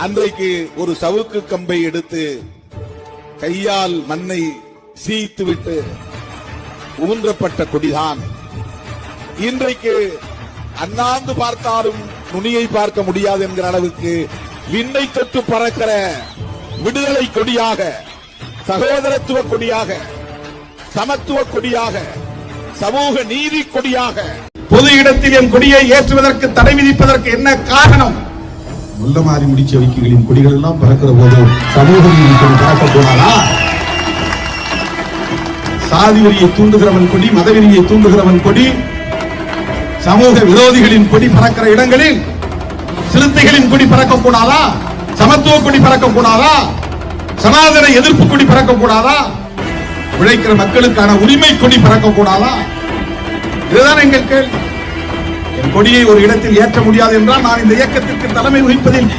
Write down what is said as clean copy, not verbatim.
அன்றைக்கு ஒரு சவுக்கு கம்பை எடுத்து கையால் மண்ணை சீத்துவிட்டு ஊன்றப்பட்ட கொடிதான் இன்றைக்கு அண்ணாந்து பார்த்தாலும் நுனியை பார்க்க முடியாது என்கிற அளவுக்கு விண்ணை தொட்டு பறக்கிற விடுதலை கொடியாக, சகோதரத்துவ கொடியாக, சமத்துவ கொடியாக, சமூக நீதி கொடியாக பொது இடத்தில் என் கொடியை ஏற்றுவதற்கு தடை விதிப்பதற்கு என்ன காரணம்? முள்ளமாரி முடிச்ச வைக்கிகளின் கொடிகள் எல்லாம் பறக்கிற போது சமூக நீதி கொடி பறக்க போனாரா? சாதி வெறியை தூண்டுகிறவன் கொடி, மதவெறியை தூண்டுகிறவன் கொடி, சமூக விரோதிகளின் கொடி பறக்கிற இடங்களில் சிறுத்தைகளின் கொடி பறக்க கூடாதா? சமத்துவ கொடி பறக்க கூடாதா? சனாதன எதிர்ப்பு கொடி பறக்க கூடாதா? உழைக்கிற மக்களுக்கான உரிமை கொடி பறக்க கூடாதா? இதுதான் எங்கள் கேள்வி. என் கொடியை ஒரு இடத்தில் ஏற்ற முடியாது என்றால் நான் இந்த இயக்கத்திற்கு தலைமை வகிப்பதில்